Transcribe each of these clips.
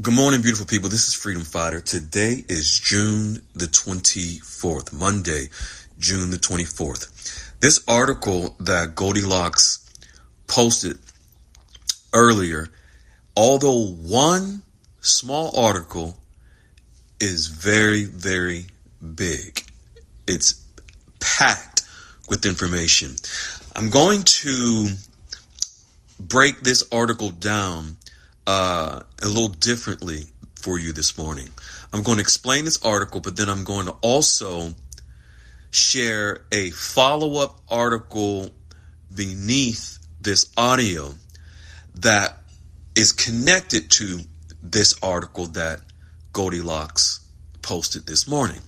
Good morning, beautiful people. This is Freedom Fighter. Today is June the 24th, Monday, June the 24th. This article that Goldilocks posted earlier, although one small article, is very, very big. It's packed with information. I'm going to break this article down a little differently for you this morning. I'm going to explain this article, but then I'm going to also share a follow-up article beneath this audio that is connected to this article that Goldilocks posted this morning.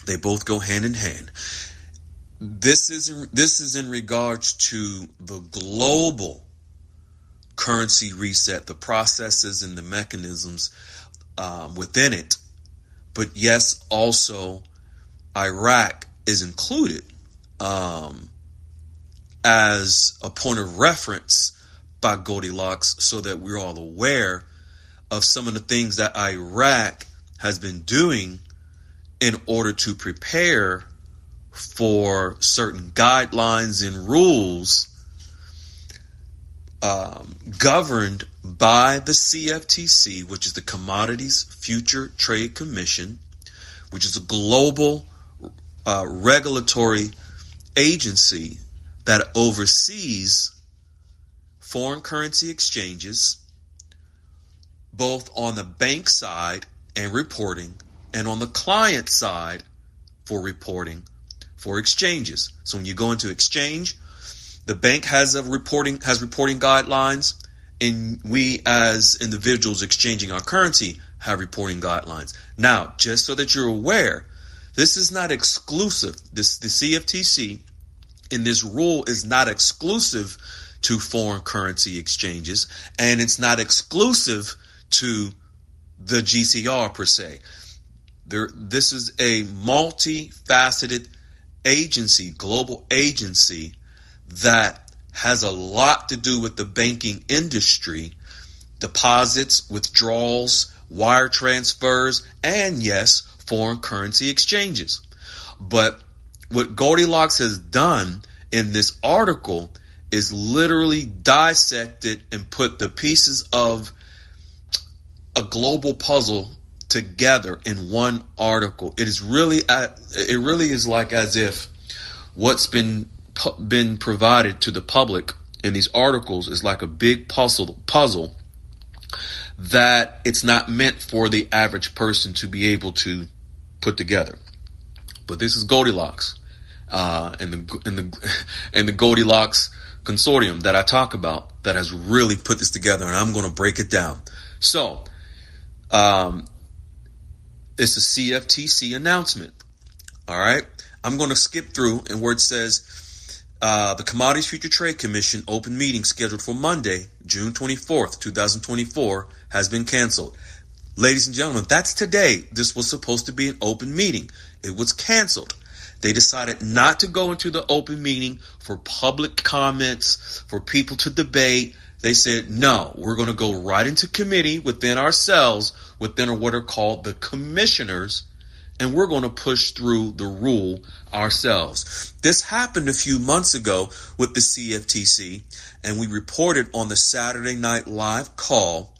They both go hand in hand. This is in regards to the global currency reset, the processes and the mechanisms within it. But yes, also Iraq is included as a point of reference by Goldilocks, so that we're all aware of some of the things that Iraq has been doing in order to prepare for certain guidelines and rules governed by the CFTC, which is the Commodities Future Trade Commission, which is a global regulatory agency that oversees foreign currency exchanges, both on the bank side and reporting, and on the client side for reporting for exchanges. So when you go into exchange, the bank has reporting guidelines, and we as individuals exchanging our currency have reporting guidelines. Now, just so that you're aware, this is not exclusive. The CFTC in this rule is not exclusive to foreign currency exchanges, and it's not exclusive to the GCR per se. This is a multifaceted agency, global agency, that has a lot to do with the banking industry, deposits, withdrawals, wire transfers, and yes, foreign currency exchanges. But what Goldilocks has done in this article is literally dissected and put the pieces of a global puzzle together in one article. It really is like as if what's been provided to the public in these articles is like a big puzzle that it's not meant for the average person to be able to put together. But this is Goldilocks and the Goldilocks consortium that I talk about that has really put this together, and I'm going to break it down. So it's a CFTC announcement. All right, I'm going to skip through, and where it says the Commodities Future Trade Commission open meeting scheduled for Monday, June 24th, 2024, has been canceled. Ladies and gentlemen, that's today. This was supposed to be an open meeting. It was canceled. They decided not to go into the open meeting for public comments, for people to debate. They said, no, we're going to go right into committee within ourselves, within what are called the commissioners, and we're going to push through the rule ourselves. This happened a few months ago with the CFTC, and we reported on the Saturday Night Live call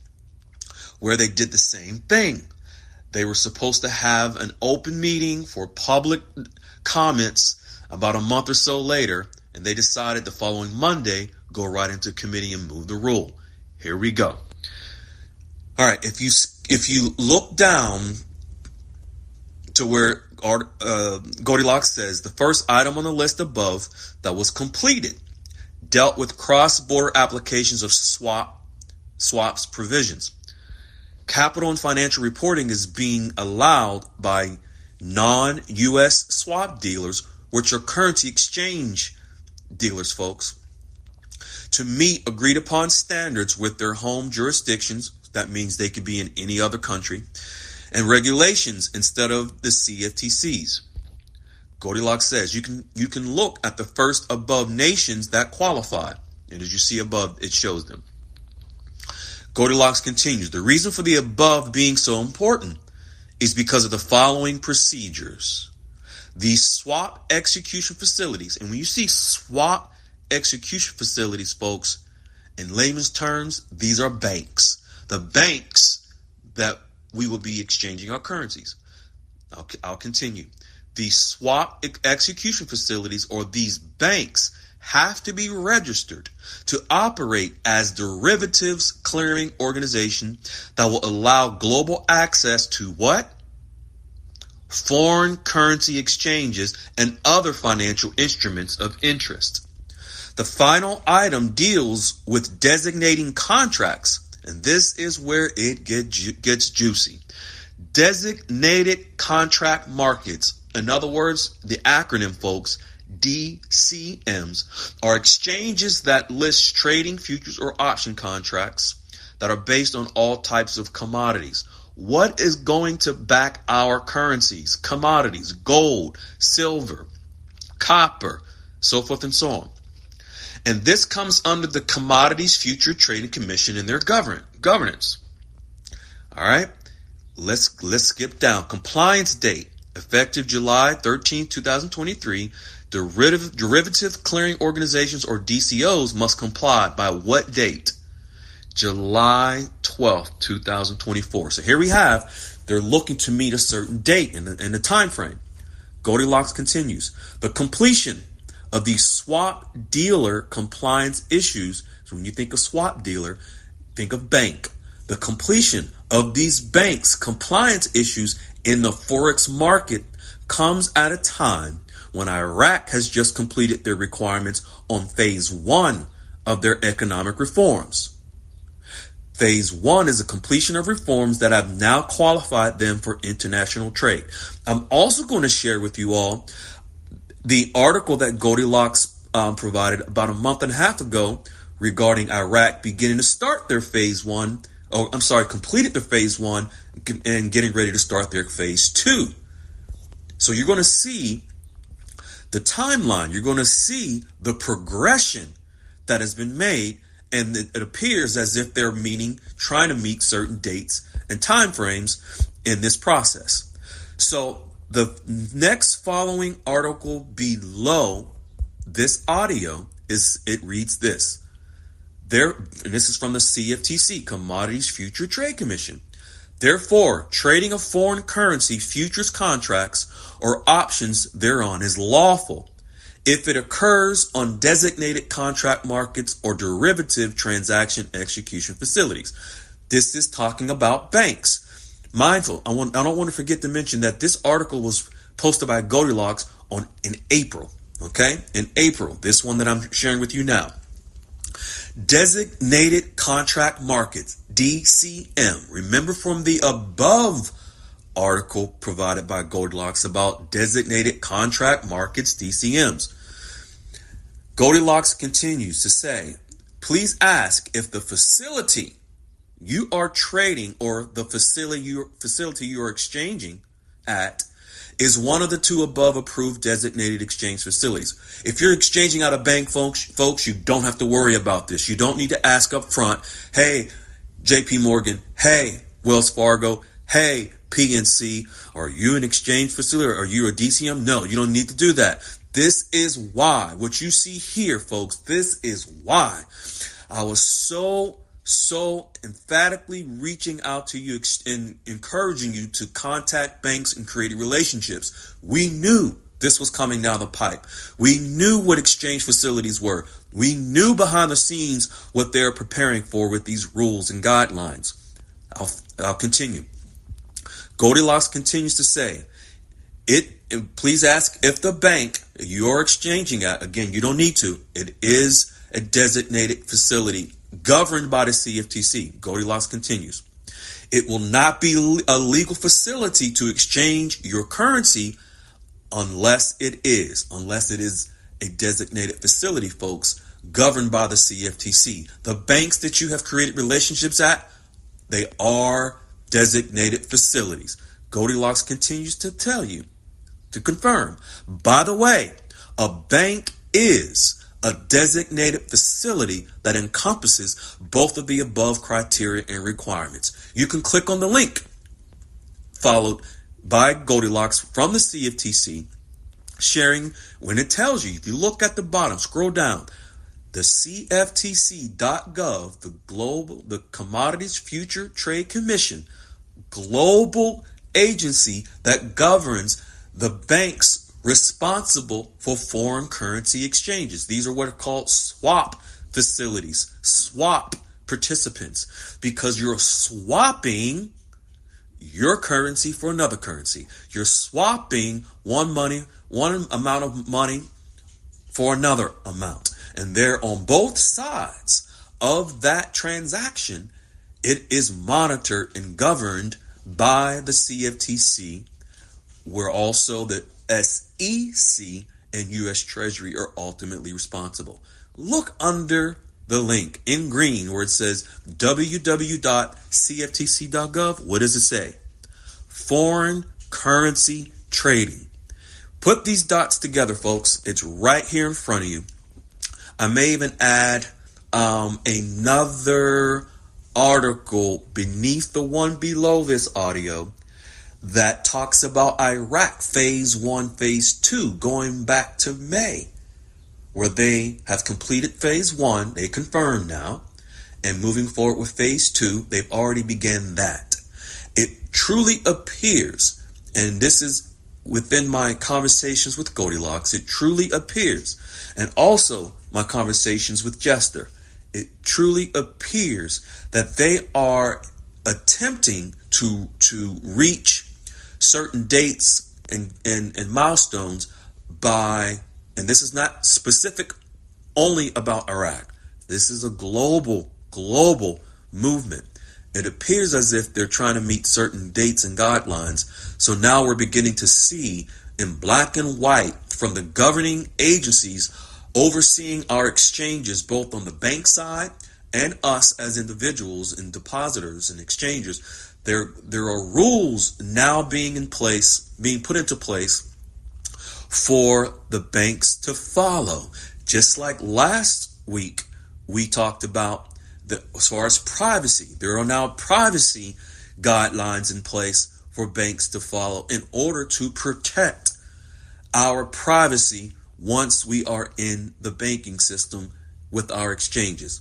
where they did the same thing. They were supposed to have an open meeting for public comments about a month or so later, and they decided the following Monday, go right into committee and move the rule. Here we go. All right, if you look down to where Goldilocks says the first item on the list above that was completed dealt with cross-border applications of swaps provisions. Capital and financial reporting is being allowed by non-U.S. swap dealers, which are currency exchange dealers, folks, to meet agreed upon standards with their home jurisdictions. That means they could be in any other country, and regulations instead of the CFTCs. Goldilocks says you can look at the first above nations that qualify, and as you see above, it shows them. Goldilocks continues. The reason for the above being so important is because of the following procedures. These swap execution facilities, and when you see swap execution facilities, folks, in layman's terms, these are banks. The banks that we will be exchanging our currencies. I'll continue. These swap execution facilities, or these banks, have to be registered to operate as derivatives clearing organization that will allow global access to what? Foreign currency exchanges and other financial instruments of interest. The final item deals with designating contracts, and this is where it gets juicy. Designated contract markets, in other words, the acronym, folks, DCMs, are exchanges that list trading futures or option contracts that are based on all types of commodities. What is going to back our currencies? Commodities, gold, silver, copper, so forth and so on. And this comes under the Commodities Future Trading Commission and their governance. All right, let's skip down. Compliance date, effective July 13, 2023. Derivative clearing organizations, or DCOs, must comply by what date? July 12th, 2024. So here we have, they're looking to meet a certain date in the time frame. Goldilocks continues. The completion of these swap dealer compliance issues. So when you think of swap dealer, think of bank. The completion of these banks' compliance issues in the Forex market comes at a time when Iraq has just completed their requirements on phase 1 of their economic reforms. Phase 1 is a completion of reforms that have now qualified them for international trade. I'm also going to share with you all the article that Goldilocks provided about a month and a half ago regarding Iraq beginning to start their phase 1, completed their phase 1 and getting ready to start their phase 2. So you're going to see the timeline, you're going to see the progression that has been made, and it appears as if they're trying to meet certain dates and time frames in this process. So the next following article below this audio reads this. And this is from the CFTC, Commodities Future Trade Commission. Therefore, trading of foreign currency futures contracts or options thereon is lawful if it occurs on designated contract markets or derivative transaction execution facilities. This is talking about banks. Mindful, I don't want to forget to mention that this article was posted by Goldilocks in April. Okay, in April, this one that I'm sharing with you now. Designated contract markets, DCM. Remember from the above article provided by Goldilocks about designated contract markets, DCMs. Goldilocks continues to say, please ask if the facility you are trading or the facility you are exchanging at is one of the two above approved designated exchange facilities. If you're exchanging out of bank, folks, you don't have to worry about this. You don't need to ask up front, hey, JP Morgan, hey, Wells Fargo, hey, PNC, are you an exchange facility or are you a DCM? No, you don't need to do that. This is why. What you see here, folks, this is why I was so emphatically reaching out to you and encouraging you to contact banks and create relationships. We knew this was coming down the pipe. We knew what exchange facilities were. We knew behind the scenes what they're preparing for with these rules and guidelines. I'll continue. Goldilocks continues to say, please ask if the bank you're exchanging at, again, you don't need to, it is a designated facility governed by the CFTC. Goldilocks continues. It will not be a legal facility to exchange your currency unless it is a designated facility, folks, governed by the CFTC. The banks that you have created relationships at, they are designated facilities. Goldilocks continues to tell you, to confirm. By the way, a bank is a designated facility that encompasses both of the above criteria and requirements. You can click on the link followed by Goldilocks from the CFTC, sharing when it tells you, if you look at the bottom, scroll down, the CFTC.gov, the Commodities Future Trade Commission, global agency that governs the banks responsible for foreign currency exchanges. These are what are called swap facilities, swap participants, because you're swapping your currency for another currency. You're swapping one amount of money for another amount. And they're on both sides of that transaction. It is monitored and governed by the CFTC, where also the SEC and U.S. Treasury are ultimately responsible. Look under the link in green where it says www.cftc.gov. What does it say? Foreign currency trading. Put these dots together, folks. It's right here in front of you. I may even add another article beneath the one below this audio that talks about Iraq phase 1, phase 2, going back to May, where they have completed phase 1, they confirmed now, and moving forward with phase 2, they've already begun that. It truly appears, and this is within my conversations with Goldilocks, it truly appears, and also my conversations with Jester, it truly appears that they are attempting to reach certain dates and milestones by, and this is not specific only about Iraq. This is a global movement. It appears as if they're trying to meet certain dates and guidelines. So now we're beginning to see in black and white from the governing agencies overseeing our exchanges, both on the bank side and us as individuals and depositors and exchangers. There are rules now being put into place for the banks to follow. Just like last week, we talked about as far as privacy, there are now privacy guidelines in place for banks to follow in order to protect our privacy once we are in the banking system with our exchanges.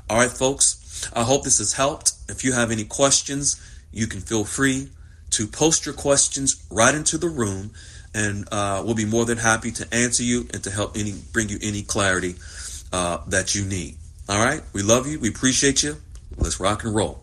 All right, folks, I hope this has helped. If you have any questions, you can feel free to post your questions right into the room, and we'll be more than happy to answer you and to help bring you any clarity that you need. All right, we love you. We appreciate you. Let's rock and roll.